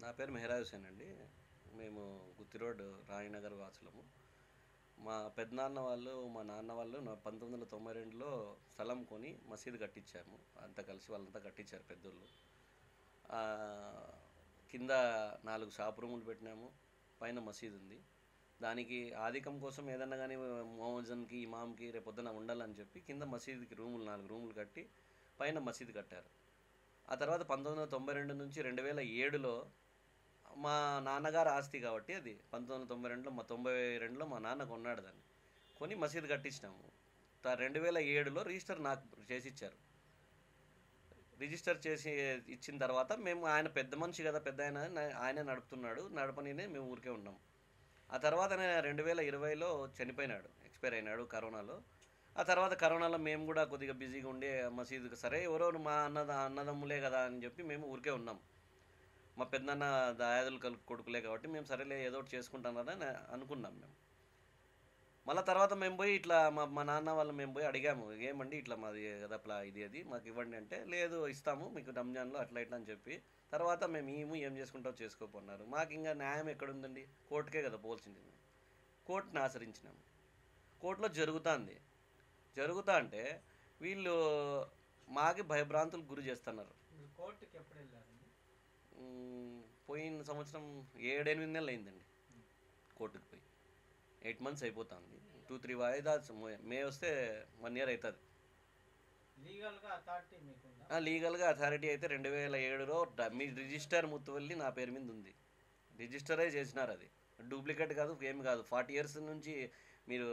నా పేరు మెహరాజ్ హుసేన్ అండి. మేము గుత్తి రోడ్ రాణినగర్ వాసులము. మా పెద్దనాన్న వాళ్ళు మా నాన్న వాళ్ళు 1992లో స్థలం కొని మసీదు కట్టించాము. అంతా కలిసి వాళ్ళంతా కట్టించారు పెద్దోళ్ళు. ఆ, కింద 4 షాప్ రూములు పెట్టినాము. పైన మసీదు ఉంది. దానికి ఆధికం కోసం ఏదన్నా కానీ మోజన్కి ఇమామ్కి రేపొద్దున ఉండాలని చెప్పి కింద మసీదుకి 4 రూములు కట్టి పైన మసీదు కట్టారు. ఆ తర్వాత 1992 నుంచి 2007లో మా నాన్నగారు ఆస్తి కాబట్టి అది 1992లో మా నాన్న కొన్నాడు దాన్ని. కొని మసీదు కట్టించినాము. 2007లో రిజిస్టర్ నాకు చేసిచ్చారు. రిజిస్టర్ చేసి ఇచ్చిన తర్వాత మేము ఆయన పెద్ద మనిషి కదా, పెద్ద ఆయనే నడుపుతున్నాడు, నడపనినే మేము ఊరికే ఉన్నాం. ఆ తర్వాత ఆయన 2020లో చనిపోయినాడు, ఎక్స్పైర్ అయినాడు కరోనాలో. ఆ తర్వాత కరోనాలో మేము కూడా కొద్దిగా బిజీగా ఉండి మసీదుకి సరే ఎవరో మా అన్నదమ్ములే కదా అని చెప్పి మేము ఊరికే ఉన్నాం. మా పెద్దనాన్న దాయాదులు కొడుకులే కాబట్టి మేము సరేలే ఏదో ఒకటి చేసుకుంటున్నారని అనుకున్నాం మేము. మళ్ళీ తర్వాత మేము పోయి ఇట్లా మా నాన్న వాళ్ళు మేము పోయి అడిగాము, ఏమండి ఇట్లా మాది కదప్లా ఇది మాకు ఇవ్వండి అంటే, లేదు ఇస్తాము మీకు రంజాన్లో అట్లా ఇట్లా అని చెప్పి తర్వాత మేము ఏం చేసుకుంటావు చేసుకోపోన్నారు. మాకు ఇంకా న్యాయం ఎక్కడుందండి, కోర్టుకే కదా పోల్సింది. మేము కోర్టుని ఆశ్రయించినాము. కోర్టులో జరుగుతా అంటే వీళ్ళు మాకి భయభ్రాంతులకు గురి చేస్తున్నారు. కోర్టుకి ఎప్పుడు వెళ్ళారండి? పోయిన సంవత్సరం 7-8 నెలలు అయిందండి కోర్టుకు పోయి. 8 months అయిపోతుంది. 2-3 వాయిదా మే వస్తే 1 year అవుతుంది. లీగల్గా అథారిటీ మీకుందా? లీగల్గా అథారిటీ అయితే 2007లో మీ రిజిస్టర్ ముత్తువల్లి నా పేరు మీద ఉంది. రిజిస్టరే చేసినారు, అది డూప్లికేట్ కాదు, ఏం కాదు. 40 years నుంచి మీరు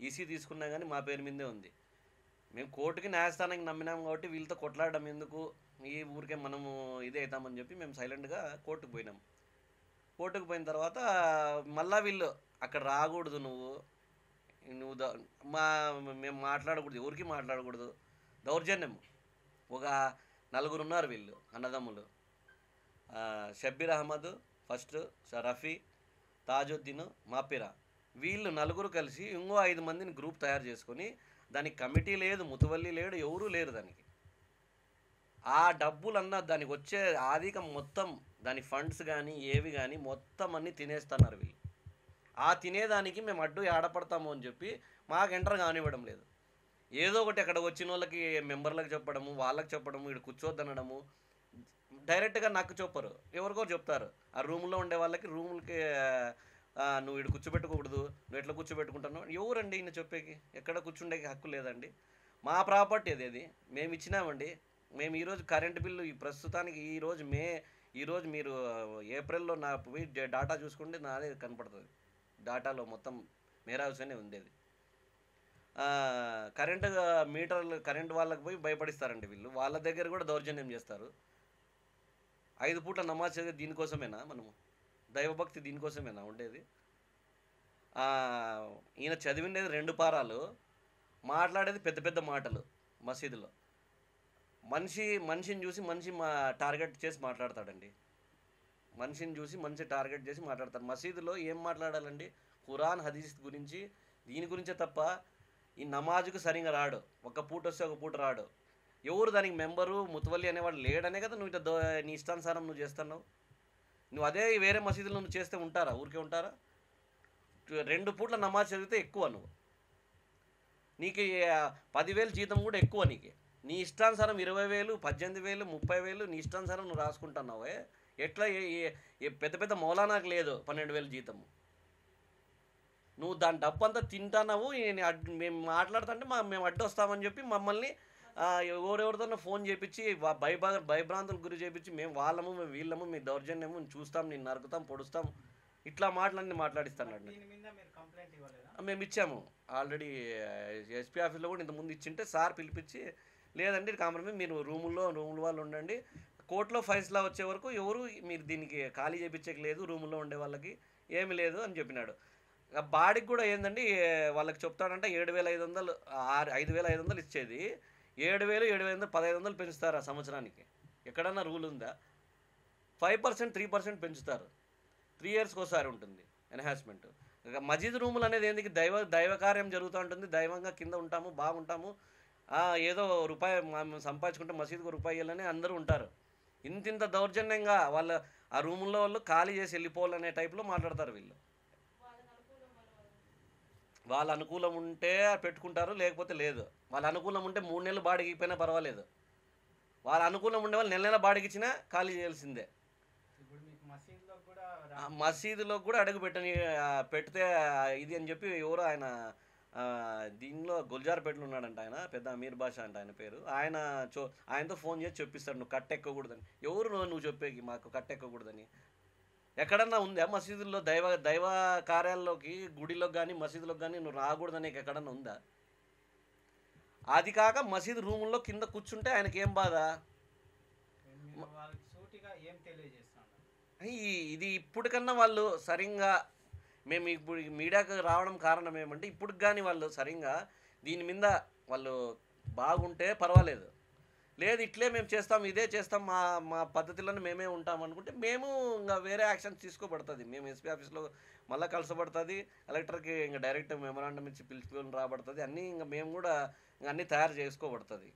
ఈసీ తీసుకున్నా కానీ మా పేరు మీదే ఉంది. మేము కోర్టుకి న్యాయస్థానానికి నమ్మినాం కాబట్టి వీళ్ళతో కొట్లాడడం ఎందుకు, ఈ ఊరికే మనము ఇదే అవుతామని చెప్పి మేము సైలెంట్గా కోర్టుకు పోయినాం. కోర్టుకు పోయిన తర్వాత మళ్ళీ వీళ్ళు అక్కడ రాకూడదు, నువ్వు మా మేము మాట్లాడకూడదు, ఎవరికి మాట్లాడకూడదు, దౌర్జన్యం. ఒక 4 ఉన్నారు వీళ్ళు అన్నదమ్ములు. షబ్బీర్ అహ్మద్ ఫస్ట్, రఫీ, తాజుద్దీన్, మాపిరా. వీళ్ళు 4 కలిసి ఇంకో 5 మందిని గ్రూప్ తయారు చేసుకొని, దానికి కమిటీ లేదు, ముతువల్లి లేడు, ఎవరూ లేరు దానికి. ఆ డబ్బులన్నా దానికి వచ్చే ఆధికం మొత్తం, దాని ఫండ్స్ కానీ ఏవి కానీ మొత్తం అన్నీ తినేస్తున్నారు వీళ్ళు. ఆ తినేదానికి మేము అడ్డు ఏడపడతాము అని చెప్పి మాకు ఎంటర్ కానివ్వడం లేదు. ఏదో ఒకటి అక్కడ వచ్చిన వాళ్ళకి మెంబర్లకు చెప్పడము, వాళ్ళకి చెప్పడము, ఇక్కడ కూర్చోద్దనడము. డైరెక్ట్గా నాకు చెప్పరు, ఎవరికో చెప్తారు. ఆ రూమ్లో ఉండే వాళ్ళకి రూములకి నువ్వు ఇక్కడ కూర్చోబెట్టుకోకూడదు, నువ్వు ఎట్లా కూర్చోబెట్టుకుంటున్నావు. ఎవరండి ఈయన చెప్పేకి, ఎక్కడ కూర్చుండేకి హక్కు లేదండి. మా ప్రాపర్టీ అది మేము ఇచ్చినామండి. మేము ఈరోజు కరెంటు బిల్లు ఈ ప్రస్తుతానికి ఈరోజు మీరు ఏప్రిల్లో నా పోయి డాటా చూసుకుంటే నాదే కనపడుతుంది. డాటాలో మొత్తం మెహరాజ్ హుసేనే ఉండేది. కరెంటు వాళ్ళకి పోయి భయపడిస్తారండి వీళ్ళు. వాళ్ళ దగ్గర కూడా దౌర్జన్యం చేస్తారు. 5 పూట్ల నమాజ్ చదివేది దీనికోసమేనా? మనము దైవభక్తి దీనికోసమేనా ఉండేది? ఈయన చదివిండేది 2 పారాలు, మాట్లాడేది పెద్ద పెద్ద మాటలు మసీదులో. మనిషిని చూసి మనిషి టార్గెట్ చేసి మాట్లాడతాడండి. మనిషి టార్గెట్ చేసి మాట్లాడతాడు. మసీదులో ఏం మాట్లాడాలండి? ఖురాన్ హదీస్ గురించి, దీని గురించే తప్ప ఈ నమాజుకు సరిగా రాడు. ఒక పూట వస్తే ఒక పూట రాడు. ఎవరు దానికి మెంబరు ముతవల్లి అనేవాడు లేడనే కదా నువ్వు ఇట్లా నీ ఇష్టానుసారం నువ్వు చేస్తున్నావు. నువ్వు అదే వేరే మసీదులో నువ్వు చేస్తే ఉంటారా? ఊరికే ఉంటారా? 2 పూట్ల నమాజ్ చదివితే ఎక్కువ నువ్వు. నీకు 10,000 జీతం కూడా ఎక్కువ నీకు. నీ ఇష్టానుసారం 20,000, 18,000, 30,000 నీ ఇష్టానుసారం నువ్వు రాసుకుంటున్నావే. ఎట్లా పెద్ద పెద్ద మౌలానాకు లేదు 12,000 జీతము. నువ్వు దాని డబ్బు అంతా తింటున్నావు. మేము మాట్లాడుతుంటే మేము అడ్డు వస్తామని చెప్పి మమ్మల్ని ఎవరెవరితో ఫోన్ చేపించి భయభ్రాంతులకు గురి చేపించి, మేము వాళ్ళము మేము వీళ్ళము, మీ దౌర్జన్యము చూస్తాం, నేను నరుకుతాం, పొడుస్తాం, ఇట్లా మాటలన్నీ మాట్లాడిస్తాను. మేము ఇచ్చాము ఆల్రెడీ. ఎస్పీ ఆఫీస్లో కూడా ఇంతకుముందు ఇచ్చింటే సార్ పిలిపించి, లేదండి కాంప్రమైజ్ మీరు రూముల వాళ్ళు ఉండండి, కోర్టులో ఫైస్లా వచ్చే వరకు ఎవరు మీరు దీనికి ఖాళీ చేయించక లేదు, రూముల్లో ఉండే వాళ్ళకి ఏమి లేదు అని చెప్పినాడు. బాడీకి కూడా ఏందండి వాళ్ళకి చెప్తాడంటే 7,500, 5,500 ఇచ్చేది 7,000, 7,500, 1,500 పెంచుతారు ఆ సంవత్సరానికి. ఎక్కడన్నా రూల్ ఉందా? 5%, 3% పెంచుతారు. 3 yearsకి ఒకసారి ఉంటుంది ఎన్హాన్స్మెంట్. మజీద్ రూములు అనేది ఎందుకు? దైవ కార్యం జరుగుతూ ఉంటుంది, దైవంగా కింద ఉంటాము, బాగుంటాము. ఏదో రూపాయి సంపాదించుకుంటే మసీదుకు రూపాయి ఇవ్వాలని అందరూ ఉంటారు. ఇంత దౌర్జన్యంగా ఆ రూముల్లో వాళ్ళు ఖాళీ చేసి వెళ్ళిపోవాలనే టైప్లో మాట్లాడతారు వీళ్ళు. వాళ్ళ అనుకూలం ఉంటే పెట్టుకుంటారు, లేకపోతే లేదు. వాళ్ళ అనుకూలం ఉంటే 3 నెలలు బాడికి ఇచ్చినా పర్వాలేదు. వాళ్ళ అనుకూలం ఉండే వాళ్ళు నెల నెల బాడికి ఇచ్చినా ఖాళీ చేయాల్సిందే. ఇప్పుడు మీకు మసీదులో కూడా మసీదులో కూడా అడుగు పెడితే ఇది అని చెప్పి ఎవరో ఆయన దీనిలో గుల్జార్పేటలో ఉన్నాడంట ఆయన, పెద్ద అమీర్ బాషా అంట ఆయన పేరు. ఆయనతో ఫోన్ చేసి చెప్పిస్తాడు నువ్వు కట్టెక్కకూడదని. ఎవరు నువ్వు చెప్పేకి మాకు కట్టెక్కకూడదని? ఎక్కడన్నా ఉందా మసీదుల్లో దైవ కార్యాల్లోకి, గుడిలోకి కానీ మసీదులోకి కానీ నువ్వు రాకూడదని ఎక్కడన్నా ఉందా? అది కాక మసీదు రూముల్లో కింద కూర్చుంటే ఆయనకి ఏం బాధ? వాళ్ళకి సూటిగా ఏం తెలియజేస్తాను? ఇది ఇప్పటికన్నా వాళ్ళు సరిగ్గా, మేము ఇప్పుడు మీడియాకు రావడం కారణం ఏమంటే ఇప్పుడు కానీ వాళ్ళు సరిగ్గా దీని మీద వాళ్ళు బాగుంటే పర్వాలేదు. లేదు ఇట్లే మేము చేస్తాం, ఇదే చేస్తాం, మా పద్ధతిలోనే మేమే ఉంటాం అనుకుంటే మేము ఇంకా వేరే యాక్షన్స్ తీసుకోబడుతుంది. మేము ఎస్పీ ఆఫీస్లో మళ్ళీ కలసబడుతుంది, కలెక్టర్కి ఇంకా డైరెక్ట్ మెమరాండం ఇచ్చి పిలుచుకొని రాబడుతుంది. అన్నీ ఇంకా మేము కూడా ఇంకా అన్నీ తయారు చేసుకోబడుతుంది.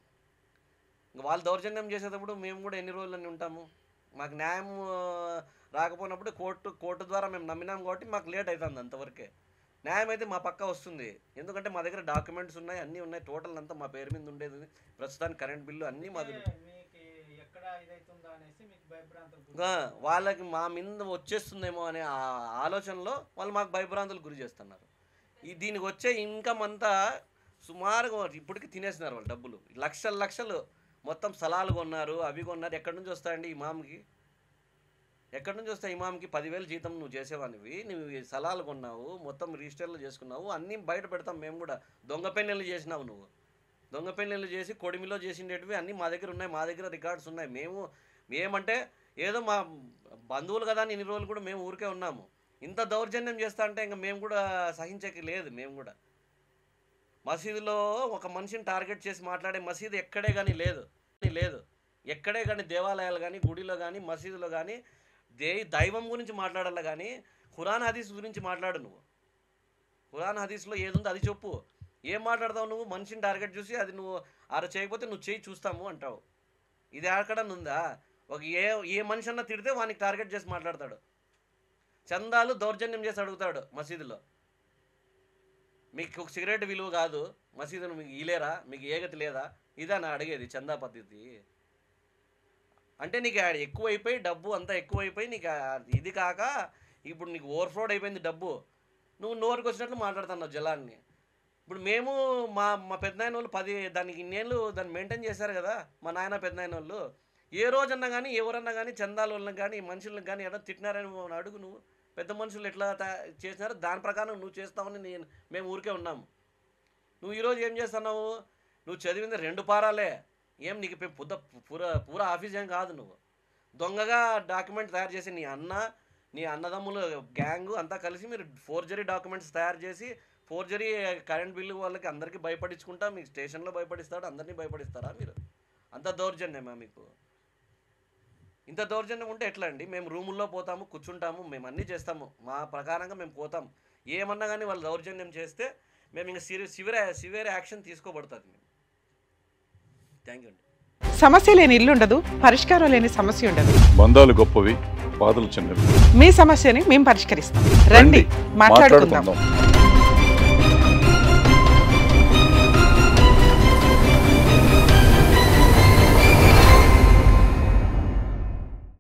ఇంకా వాళ్ళు దౌర్జన్యం చేసేటప్పుడు మేము కూడా ఎన్ని రోజులని ఉంటాము? మాకు న్యాయం రాకపోయినప్పుడు కోర్టు ద్వారా మేము నమ్మినాం కాబట్టి మాకు లేట్ అవుతుంది. అంతవరకే న్యాయం అయితే మా పక్క వస్తుంది. ఎందుకంటే మా దగ్గర డాక్యుమెంట్స్ ఉన్నాయి, అన్నీ ఉన్నాయి. టోటల్ అంతా మా పేరు మీద ఉండేది. ప్రస్తుతానికి కరెంట్ బిల్లు అన్నీ మా దగ్గర. వాళ్ళకి మా మీద వచ్చేస్తుందేమో అనే ఆలోచనలో వాళ్ళు మాకు భయభ్రాంతులు గురి చేస్తున్నారు. దీనికి వచ్చే ఇన్కమ్ అంతా సుమారుగా ఇప్పటికి తినేస్తున్నారు వాళ్ళు డబ్బులు. లక్షలు మొత్తం స్థలాలు కొన్నారు, అవి కొన్నారు. ఎక్కడి నుంచి వస్తాయండి ఇమామ్కి? ఎక్కడి నుంచి వస్తాయి ఇమామ్కి? 10,000 జీతం నువ్వు చేసేవానివి, నువ్వు స్థలాలు కొన్నావు, మొత్తం రిజిస్టర్లు చేసుకున్నావు, అన్నీ బయట పెడతాం మేము కూడా. దొంగ పెళ్ళిళ్ళు చేసినావు నువ్వు. దొంగ పెళ్ళిళ్ళు చేసి కొడిమిలో చేసిండేటివి అన్నీ మా దగ్గర ఉన్నాయి, మా దగ్గర రికార్డ్స్ ఉన్నాయి. మేమంటే ఏదో మా బంధువులు కదా అని ఇన్ని రోజులు కూడా మేము ఊరికే ఉన్నాము. ఇంత దౌర్జన్యం చేస్తా అంటే ఇంకా మేము కూడా సహించకి లేదు. మేము కూడా మసీదులో ఒక మనిషిని టార్గెట్ చేసి మాట్లాడే మసీదు ఎక్కడే కానీ లేదు. ఎక్కడే కానీ దేవాలయాలు కానీ, గుడిలో కానీ, మసీదులో కానీ దైవం గురించి మాట్లాడాలి కానీ ఖురాన్ హదీస్ గురించి మాట్లాడు నువ్వు. ఖురాన్ హదీస్లో ఏదుందో అది చెప్పు. ఏం మాట్లాడతావు నువ్వు? మనిషిని టార్గెట్ చూసి అది నువ్వు చేయకపోతే నువ్వు చేయి చూస్తాము అంటావు. ఇది ఎక్కడన్నా ఉందా? ఏ మనిషి అన్నా తిడితే వానికి టార్గెట్ చేసి మాట్లాడతాడు. చందాలు దౌర్జన్యం చేసి అడుగుతాడు మసీదులో. మీకు ఒక సిగరెట్ విలువ కాదు, మసీదును మీకు ఇలేరా? మీకు ఏగతి లేదా? ఇదా నా అడిగేది చందా పద్ధతి అంటే? నీకు ఎక్కువైపోయి డబ్బు అంతా ఎక్కువైపోయి నీకు ఇది కాక ఇప్పుడు నీకు ఓవర్ఫ్లోడ్ అయిపోయింది డబ్బు. నువ్వు నోరుకు వచ్చినట్లు మాట్లాడుతున్నావు జలాన్ని. ఇప్పుడు మేము మా పెద్దనాయన వాళ్ళు దానికి ఇన్నేళ్ళు దాన్ని మెయింటైన్ చేశారు కదా మా నాయన పెద్దనాయన వాళ్ళు. ఏ రోజన్నా కానీ ఎవరన్నా కానీ చందాల వాళ్ళని కానీ మనుషులను కానీ ఎట్లా తిట్టినారని అడుగు నువ్వు. పెద్ద మనుషులు ఎట్లా చేసినారో దాని ప్రకారం నువ్వు చేస్తావని మేము ఊరికే ఉన్నాము. నువ్వు ఈరోజు ఏం చేస్తున్నావు? నువ్వు చదివింది 2 పారాలే. ఏం నీకు పూరా ఆఫీస్ ఏం కాదు. నువ్వు దొంగగా డాక్యుమెంట్ తయారు చేసి నీ అన్నదమ్ములు గ్యాంగు అంతా కలిసి మీరు ఫోర్జరీ డాక్యుమెంట్స్ తయారు చేసి ఫోర్జరీ కరెంట్ బిల్లు వాళ్ళకి అందరికీ భయపడించుకుంటా. మీకు స్టేషన్లో భయపడిస్తాడు, అందరినీ భయపడిస్తారా మీరు? అంత దౌర్జన్యమా మీకు? ఇంత దౌర్జన్యం ఉంటే ఎట్లా అండి? మేము రూముల్లో పోతాము, కూర్చుంటాము, మేము అన్నీ చేస్తాము, మా ప్రకారంగా మేము పోతాం. ఏమన్నా కానీ వాళ్ళు దౌర్జన్యం చేస్తే మేము ఇంకా సివియర్ యాక్షన్ తీసుకోబడుతుంది. మేము థ్యాంక్ యూ అండి. సమస్య లేని ఇల్లు ఉండదు, పరిష్కారం లేని సమస్య ఉండదు. బంధాలు గొప్పవి, బాధలు చిన్నవి. మీ సమస్యని మేము పరిష్కరిస్తాం. రండి మాట్లాడుకుందాం.